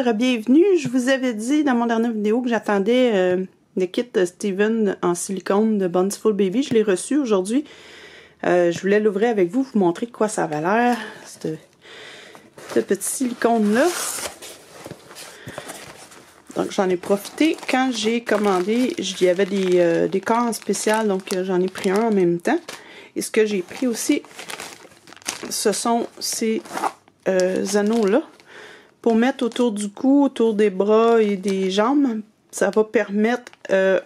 chers, bienvenue. Je vous avais dit dans mon dernière vidéo que j'attendais le kit Steven en silicone de Bountiful Baby. Je l'ai reçu aujourd'hui. Je voulais l'ouvrir avec vous, vous montrer de quoi ça avait l'air, ce petit silicone-là. Donc j'en ai profité. Quand j'ai commandé, il y avait des corps en spécial, donc j'en ai pris un en même temps. Et ce que j'ai pris aussi, ce sont ces anneaux-là. Pour mettre autour du cou, autour des bras et des jambes, ça va permettre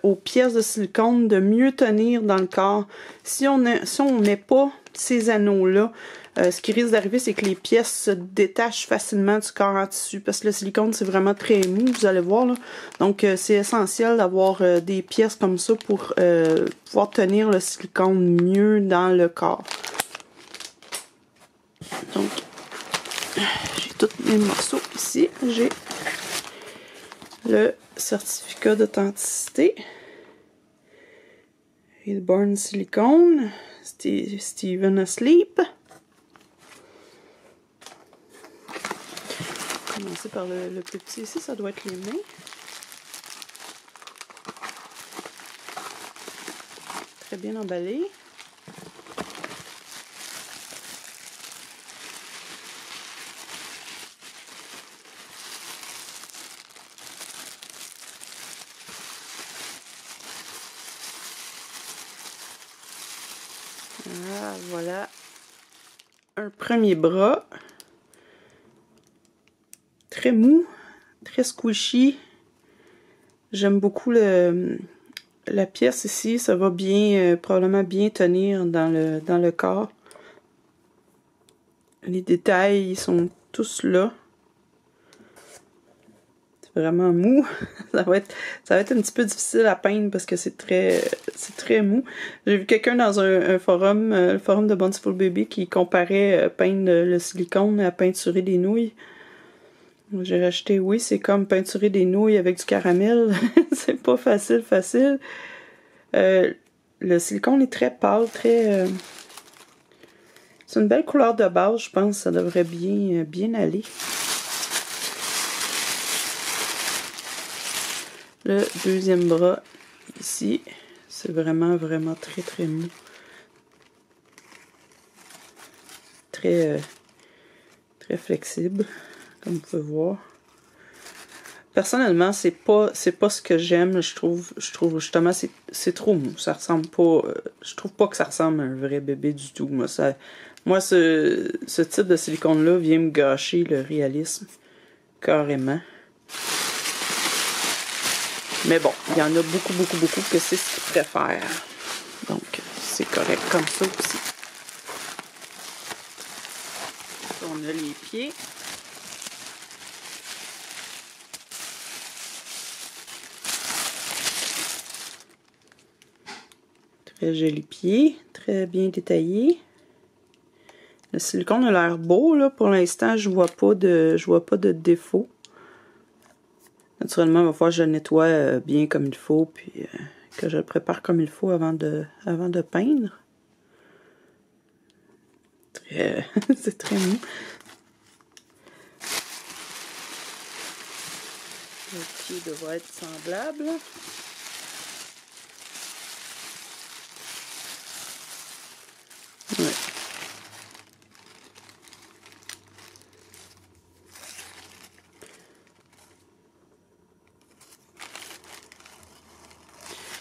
aux pièces de silicone de mieux tenir dans le corps. Si on met pas ces anneaux-là, ce qui risque d'arriver, c'est que les pièces se détachent facilement du corps en tissu, parce que le silicone, c'est vraiment très mou, vous allez voir, là. Donc, c'est essentiel d'avoir des pièces comme ça pour pouvoir tenir le silicone mieux dans le corps. Donc, j'ai tous mes morceaux ici. J'ai le certificat d'authenticité. Hillborn Silicone. Steven Asleep. On va commencer par le plus petit ici. Ça doit être les mains. Très bien emballé. Ah, voilà un premier bras, très mou, très squishy. J'aime beaucoup la pièce ici, ça va bien, probablement bien tenir dans le corps. Les détails, ils sont tous là. Vraiment mou. ça va être un petit peu difficile à peindre parce que c'est très mou. J'ai vu quelqu'un dans un forum, le forum de Bountiful Baby, qui comparait peindre le silicone à peinturer des nouilles. J'ai racheté, oui, c'est comme peinturer des nouilles avec du caramel. C'est pas facile. Le silicone est très pâle, très... c'est une belle couleur de base, je pense. Ça devrait bien aller. Le deuxième bras, ici, c'est vraiment très mou. Très flexible, comme vous pouvez voir. Personnellement, c'est pas ce que j'aime. Je trouve justement c'est trop mou. Ça ressemble pas. Je trouve pas que ça ressemble à un vrai bébé du tout. Moi, ce type de silicone-là vient me gâcher le réalisme. Carrément. Mais bon, il y en a beaucoup que c'est ce qu'ils préfèrent. Donc, c'est correct comme ça aussi. On a les pieds. Très joli pied, très bien détaillé. Le silicone a l'air beau, là. Pour l'instant, je vois pas de défaut. Naturellement, il va falloir que je le nettoie bien comme il faut, puis que je le prépare comme il faut avant de peindre. C'est très mou. Le pied devrait être semblable. Ouais.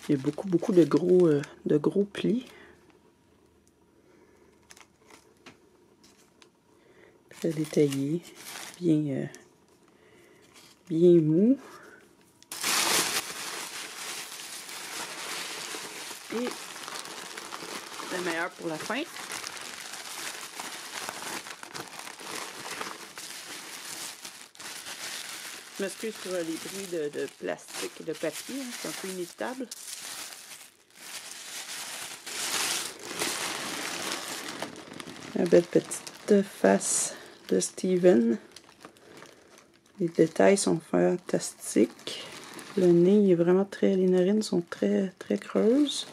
Il y a beaucoup de gros plis. Très détaillé, bien mou. Et le meilleur pour la fin. Je m'excuse pour les bruits de plastique et de papier, hein, c'est un peu inévitable. La belle petite face de Steven. Les détails sont fantastiques. Le nez est vraiment très... Les narines sont très creuses.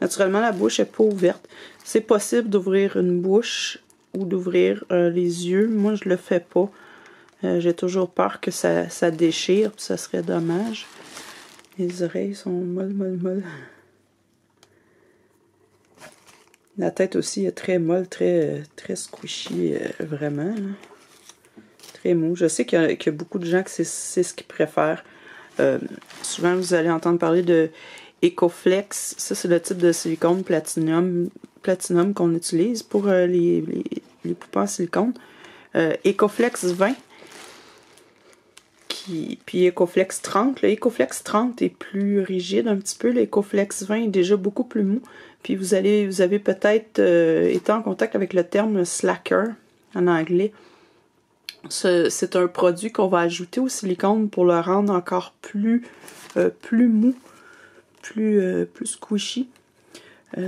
Naturellement, la bouche n'est pas ouverte. C'est possible d'ouvrir une bouche ou d'ouvrir les yeux. Moi, je le fais pas. J'ai toujours peur que ça déchire, puis ça serait dommage. Les oreilles sont molles. La tête aussi est très molle, très squishy, vraiment. Là. Très mou. Je sais qu'il y a beaucoup de gens que c'est ce qu'ils préfèrent. Souvent, vous allez entendre parler de Ecoflex. Ça, c'est le type de silicone platinum qu'on utilise pour les poupées en silicone. Ecoflex 20. Puis Ecoflex 30. Le Ecoflex 30 est plus rigide un petit peu. Le Ecoflex 20 est déjà beaucoup plus mou. Puis vous avez peut-être été en contact avec le terme slacker en anglais. C'est un produit qu'on va ajouter au silicone pour le rendre encore plus mou, plus squishy.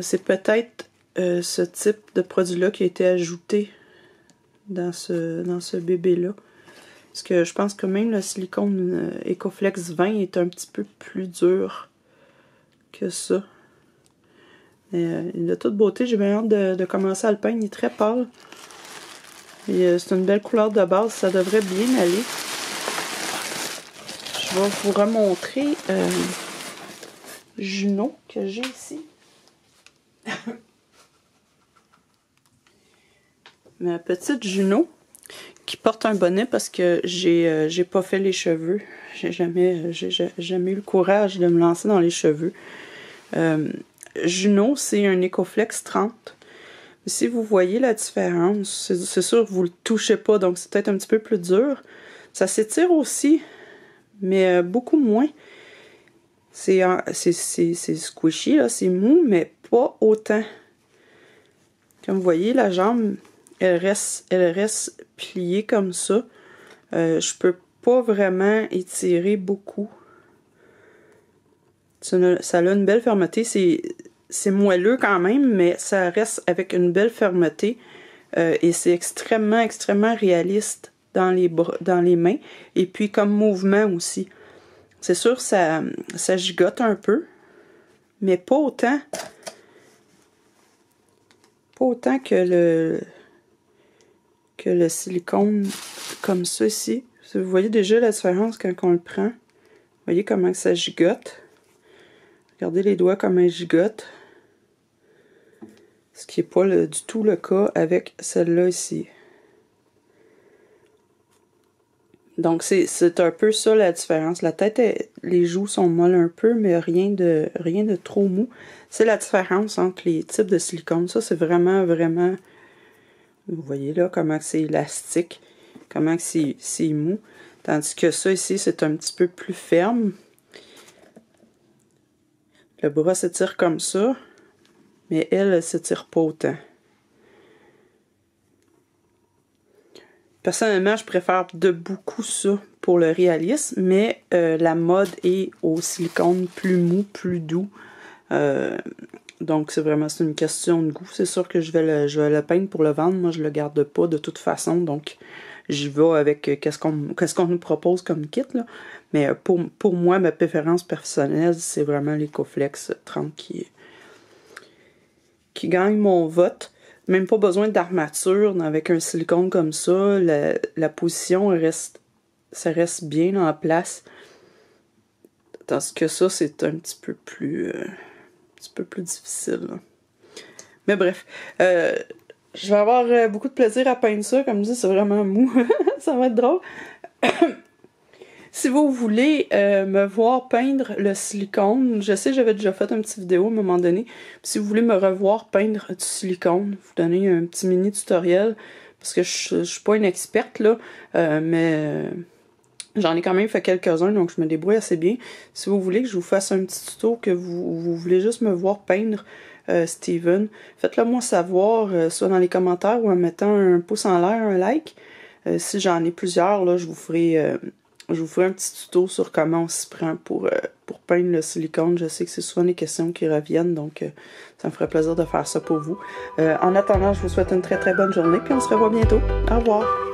C'est peut-être ce type de produit-là qui a été ajouté dans ce bébé-là. Parce que je pense que même le silicone Ecoflex 20 est un petit peu plus dur que ça. Mais de toute beauté, j'ai bien hâte de commencer à le peindre. Il est très pâle. Et c'est une belle couleur de base. Ça devrait bien aller. Je vais vous remontrer Juno que j'ai ici. Ma petite Juno qui porte un bonnet parce que j'ai pas fait les cheveux. J'ai jamais eu le courage de me lancer dans les cheveux. Juno, c'est un Ecoflex 30. Si vous voyez la différence, c'est sûr que vous le touchez pas, donc c'est peut-être un petit peu plus dur. Ça s'étire aussi, mais beaucoup moins. C'est squishy, là, c'est mou, mais pas autant. Comme vous voyez, la jambe, elle reste pliée comme ça. Je peux pas vraiment étirer beaucoup. Ça a une belle fermeté. C'est moelleux quand même, mais ça reste avec une belle fermeté. Et c'est extrêmement réaliste dans les mains. Et puis comme mouvement aussi. C'est sûr, ça gigote un peu, mais pas autant. Pas autant que le silicone comme ça ici. Vous voyez déjà la différence quand on le prend. Vous voyez comment ça gigote. Regardez les doigts comme elles gigotent. Ce qui n'est pas du tout le cas avec celle-là ici. Donc c'est un peu ça la différence. La tête, les joues sont molles un peu, mais rien de trop mou. C'est la différence entre les types de silicone. Ça, c'est vraiment... Vous voyez là comment c'est élastique, comment c'est mou. Tandis que ça ici, c'est un petit peu plus ferme. Le bras s'étire comme ça, mais elle s'étire pas autant. Personnellement, je préfère de beaucoup ça pour le réalisme, mais la mode est au silicone plus mou, plus doux. Donc, c'est une question de goût. C'est sûr que je vais le peindre pour le vendre. Moi, je le garde pas de toute façon. Donc, j'y vais avec qu'est-ce qu'on nous propose comme kit, là. Mais pour moi, ma préférence personnelle, c'est vraiment l'Ecoflex 30 qui gagne mon vote. Même pas besoin d'armature avec un silicone comme ça. La position ça reste bien en place. Tandis que ça, c'est un petit peu plus difficile. Là. Mais bref, je vais avoir beaucoup de plaisir à peindre ça. Comme je dis, c'est vraiment mou. Ça va être drôle. Si vous voulez me voir peindre le silicone, je sais que j'avais déjà fait une petite vidéo à un moment donné. Si vous voulez me revoir peindre du silicone, vous donner un petit mini tutoriel, parce que je suis pas une experte là, mais j'en ai quand même fait quelques-uns, donc je me débrouille assez bien. Si vous voulez que je vous fasse un petit tuto, que vous voulez juste me voir peindre Steven, faites-le moi savoir, soit dans les commentaires ou en mettant un pouce en l'air, un like. Si j'en ai plusieurs, là, je vous ferai un petit tuto sur comment on s'y prend pour peindre le silicone. Je sais que c'est souvent des questions qui reviennent, donc ça me ferait plaisir de faire ça pour vous. En attendant, je vous souhaite une très bonne journée, puis on se revoit bientôt. Au revoir!